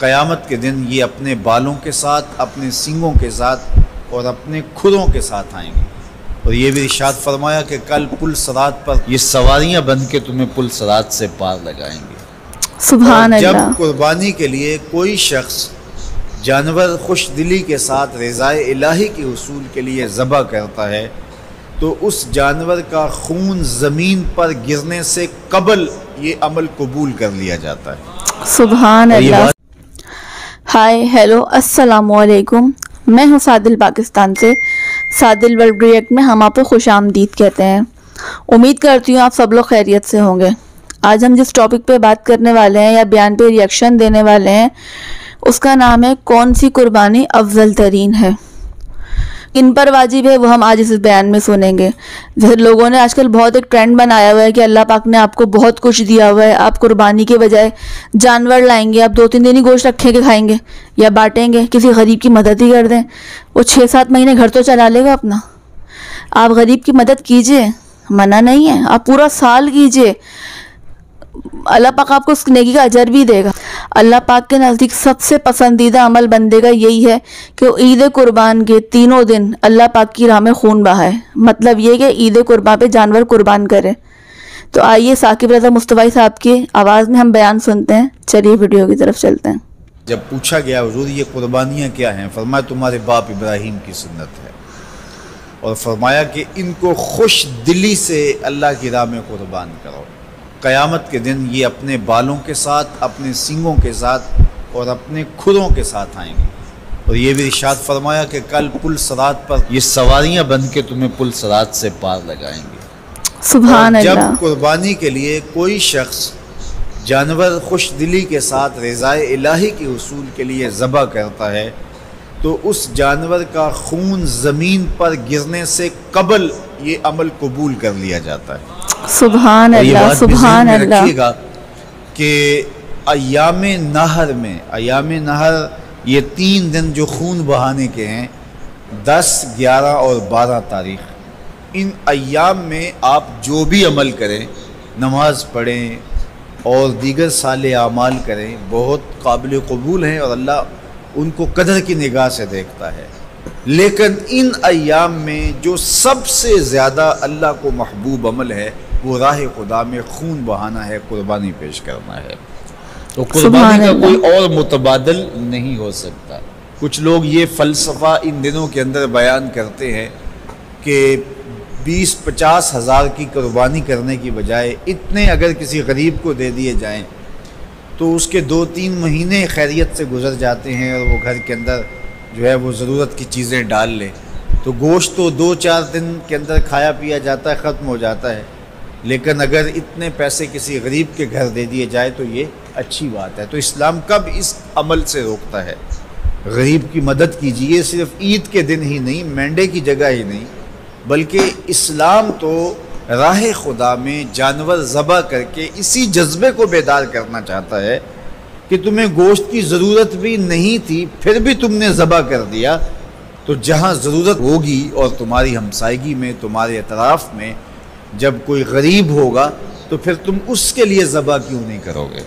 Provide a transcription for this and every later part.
قیامت کے دن یہ اپنے بالوں کے ساتھ، اپنے سینگوں کے ساتھ اور اپنے کھروں کے ساتھ آئیں گے۔ اور یہ بھی ارشاد فرمایا کہ کل پل صراط پر یہ سواریاں بن کے تمہیں پل صراط سے پار لگائیں گے۔ سبحان اللہ۔ جب قربانی کے لیے کوئی شخص جانور خوش دلی کے ساتھ رضائے الہی کے حصول کے لیے ذبح کرتا ہے تو اس جانور کا خون زمین پر گرنے سے قبل یہ عمل قبول کر لیا جاتا ہے۔ سبحان اللہ۔ ہائے، ہیلو، السلام علیکم، میں ہوں سادل پاکستان سے۔ سادل ورلڈ ریئیکٹ میں ہم آپ کو خوش آمدید کہتے ہیں۔ امید کرتی ہوں آپ سب لوگ خیریت سے ہوں گے۔ آج ہم جس ٹاپک پہ بات کرنے والے ہیں یا بیان پہ ریئیکشن دینے والے ہیں اس کا نام ہے کون سی قربانی افضل ترین ہے۔ کن پر واجب ہے وہ ہم آج اس بیان میں سنیں گے۔ جیسے لوگوں نے آج کل بہت ایک ٹرینڈ بنایا ہوا ہے کہ اللہ پاک نے آپ کو بہت کچھ دیا ہوا ہے، آپ قربانی کے بجائے جانور لائیں گے، آپ 2-3 دن ہی گوشت رکھے کے کھائیں گے یا بانٹیں گے، کسی غریب کی مدد ہی کر دیں، وہ 6-7 مہینے گھر تو چلا لے گا اپنا۔ آپ غریب کی مدد کیجئے، منع نہیں ہے، آپ پورا سال کیجئے، اللہ پاک آپ کو اس نیکی کا اجر بھی دے گا۔ اللہ پاک کے نزدیک سب سے پسندیدہ عمل بندے کا یہی ہے کہ وہ عید قربان کے 3 دن اللہ پاک کی راہ میں خون بہائے، مطلب یہ کہ عید قربان پہ جانور قربان کرے۔ تو آئیے ثاقب رضا مصطفی صاحب کی آواز میں ہم بیان سنتے ہیں۔ چلیے ویڈیو کی طرف چلتے ہیں۔ جب پوچھا گیا حضور یہ قربانیاں کیا ہیں، فرمایا تمہارے باپ ابراہیم کی سنت ہے، اور فرمایا کہ ان کو خوش دلی سے اللہ کی راہ میں قربان کرو۔ قیامت کے دن یہ اپنے بالوں کے ساتھ، اپنے سینگوں کے ساتھ اور اپنے کھروں کے ساتھ آئیں گے۔ اور یہ بھی ارشاد فرمایا کہ کل پل صراط پر یہ سواریاں بن کے تمہیں پل صراط سے پار لگائیں گے۔ سبحان اللہ۔ جب قربانی کے لیے کوئی شخص جانور خوش دلی کے ساتھ رضائے الہی کے حصول کے لیے ذبح کرتا ہے تو اس جانور کا خون زمین پر گرنے سے قبل یہ عمل قبول کر لیا جاتا ہے۔ سبحان اللہ، سبحان اللہ۔ رکھیے گا کہ ایام نہر یہ 3 دن جو خون بہانے کے ہیں، 10، 11 اور 12 تاریخ، ان ایام میں آپ جو بھی عمل کریں، نماز پڑھیں اور دیگر صالح اعمال کریں، بہت قابل قبول ہیں اور اللہ ان کو قدر کی نگاہ سے دیکھتا ہے۔ لیکن ان ایام میں جو سب سے زیادہ اللہ کو محبوب عمل ہے وہ راہ خدا میں خون بہانا ہے، قربانی پیش کرنا ہے۔ تو قربانی کا کوئی اور متبادل نہیں ہو سکتا۔ کچھ لوگ یہ فلسفہ ان دنوں کے اندر بیان کرتے ہیں کہ 20-50 ہزار کی قربانی کرنے کی بجائے اتنے اگر کسی غریب کو دے دیے جائیں تو اس کے 2-3 مہینے خیریت سے گزر جاتے ہیں اور وہ گھر کے اندر جو ہے وہ ضرورت کی چیزیں ڈال لے تو گوشت تو 2-4 دن کے اندر کھایا پیا جاتا ہے، ختم ہو جاتا ہے۔ لیکن اگر اتنے پیسے کسی غریب کے گھر دے دیے جائے تو یہ اچھی بات ہے۔ تو اسلام کب اس عمل سے روکتا ہے؟ غریب کی مدد کیجیے، صرف عید کے دن ہی نہیں، مینڈے کی جگہ ہی نہیں، بلکہ اسلام تو راہ خدا میں جانور ذبح کر کے اسی جذبے کو بیدار کرنا چاہتا ہے کہ تمہیں گوشت کی ضرورت بھی نہیں تھی پھر بھی تم نے ذبح کر دیا، تو جہاں ضرورت ہوگی اور تمہاری ہمسائیگی میں، تمہارے اطراف میں جب کوئی غریب ہوگا تو پھر تم اس کے لیے ذبح کیوں نہیں کرو گے؟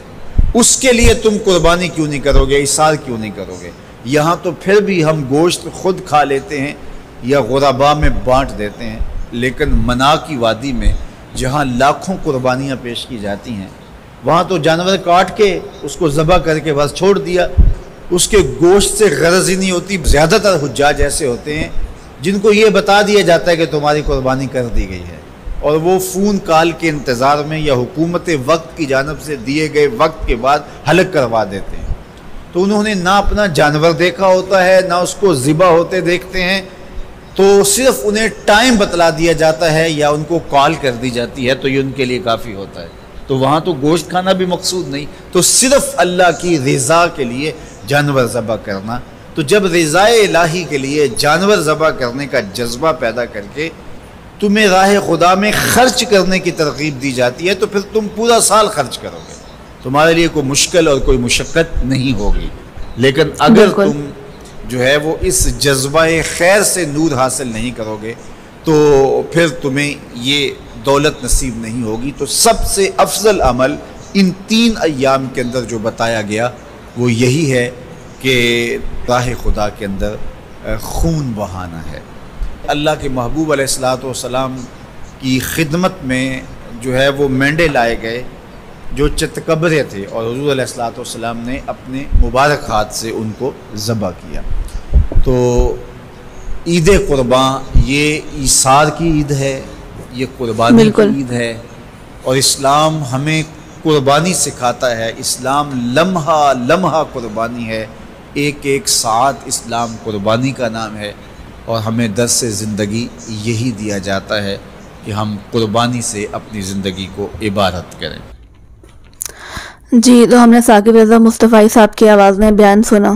اس کے لیے تم قربانی کیوں نہیں کرو گے؟ اِثار کیوں نہیں کرو گے؟ یہاں تو پھر بھی ہم گوشت خود کھا لیتے ہیں یا غربا میں بانٹ دیتے ہیں، لیکن منا کی وادی میں جہاں لاکھوں قربانیاں پیش کی جاتی ہیں وہاں تو جانور کاٹ کے اس کو ذبح کر کے بس چھوڑ دیا، اس کے گوشت سے غرض ہی نہیں ہوتی۔ زیادہ تر حجاج ایسے ہوتے ہیں جن کو یہ بتا دیا جاتا ہے کہ تمہاری قربانی کر دی گئی ہے، اور وہ فون کال کے انتظار میں یا حکومت وقت کی جانب سے دیے گئے وقت کے بعد حلق کروا دیتے ہیں۔ تو انہوں نے نہ اپنا جانور دیکھا ہوتا ہے، نہ اس کو ذبح ہوتے دیکھتے ہیں، تو صرف انہیں ٹائم بتلا دیا جاتا ہے یا ان کو کال کر دی جاتی ہے تو یہ ان کے لیے کافی ہوتا ہے۔ تو وہاں تو گوشت کھانا بھی مقصود نہیں، تو صرف اللہ کی رضا کے لیے جانور ذبح کرنا۔ تو جب رضائے الہی کے لیے جانور ذبح کرنے کا جذبہ پیدا کر کے تمہیں راہ خدا میں خرچ کرنے کی ترغیب دی جاتی ہے تو پھر تم پورا سال خرچ کرو گے، تمہارے لیے کوئی مشکل اور کوئی مشقت نہیں ہوگی۔ لیکن اگر تم جو ہے وہ اس جذبہ خیر سے نور حاصل نہیں کرو گے تو پھر تمہیں یہ دولت نصیب نہیں ہوگی۔ تو سب سے افضل عمل ان 3 ایام کے اندر جو بتایا گیا وہ یہی ہے کہ راہ خدا کے اندر خون بہانا ہے۔ اللہ کے محبوب علیہ الصلاۃ والسلام کی خدمت میں جو ہے وہ مینڈے لائے گئے جو چتکبرے تھے، اور حضور علیہ الصلاۃ والسلام نے اپنے مبارک ہاتھ سے ان کو ذبح کیا۔ تو عید قربان یہ ایثار کی عید ہے، یہ قربانی کی عید ہے، اور اسلام ہمیں قربانی سکھاتا ہے۔ اسلام لمحہ لمحہ قربانی ہے، ایک ایک ساعت اسلام قربانی کا نام ہے، اور ہمیں درس زندگی یہی دیا جاتا ہے کہ ہم قربانی سے اپنی زندگی کو عبادت کریں۔ جی، تو ہم نے ثاقب رضا مصطفی صاحب کی آواز میں بیان سنا،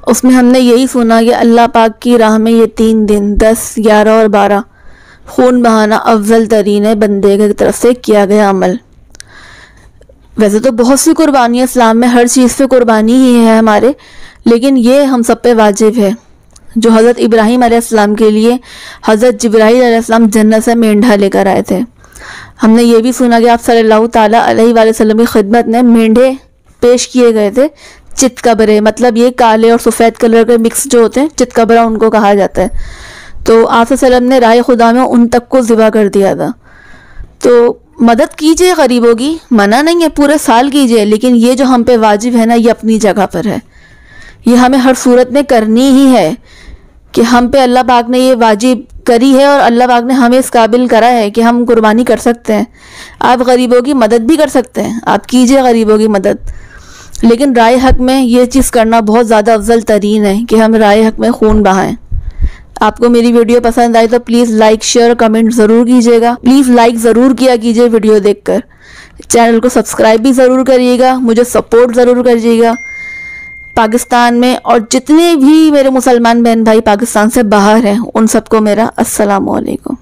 اس میں ہم نے یہی سنا کہ اللہ پاک کی راہ میں یہ 3 دن 10، 11 اور 12 خون بہانا افضل ترین ہے بندے کی طرف سے کیا گیا عمل۔ ویسے تو بہت سی قربانی اسلام میں، ہر چیز پہ قربانی ہی ہے ہمارے، لیکن یہ ہم سب پہ واجب ہے۔ جو حضرت ابراہیم علیہ السلام کے لیے حضرت جبرائیل علیہ السلام جنت سے مینڈھا لے کر آئے تھے، ہم نے یہ بھی سنا کہ آپ صلی اللہ تعالیٰ علیہ وآلہ وسلم کی خدمت میں مینڈھے پیش کیے گئے تھے، چتکبرے، مطلب یہ کالے اور سفید کلر کے مکس جو ہوتے ہیں، چتکبرا ان کو کہا جاتا ہے۔ تو آپ صلی اللہ علیہ وسلم نے راہ خدا میں ان تک کو ذبح کر دیا تھا۔ تو مدد کیجئے غریبوں کی، منع نہیں ہے، پورے سال کیجئے، لیکن یہ جو ہم پہ واجب ہے نا، یہ اپنی جگہ پر ہے، یہ ہمیں ہر صورت میں کرنی ہی ہے کہ ہم پہ اللہ پاک نے یہ واجب کری ہے، اور اللہ پاک نے ہمیں اس قابل کرا ہے کہ ہم قربانی کر سکتے ہیں۔ آپ غریبوں کی مدد بھی کر سکتے ہیں، آپ کیجئے غریبوں کی مدد، لیکن رائے حق میں یہ چیز کرنا بہت زیادہ افضل ترین ہے کہ ہم رائے حق میں خون بہائیں۔ آپ کو میری ویڈیو پسند آئی تو پلیز لائک، شیئر، کمنٹ ضرور کیجیے گا۔ پلیز لائک ضرور کیا کیجیے ویڈیو دیکھ کر، چینل کو سبسکرائب بھی ضرور کریے گا، مجھے سپورٹ ضرور کریے گا۔ پاکستان میں اور جتنے بھی میرے مسلمان بہن بھائی پاکستان سے باہر ہیں، ان سب کو میرا السلام علیکم۔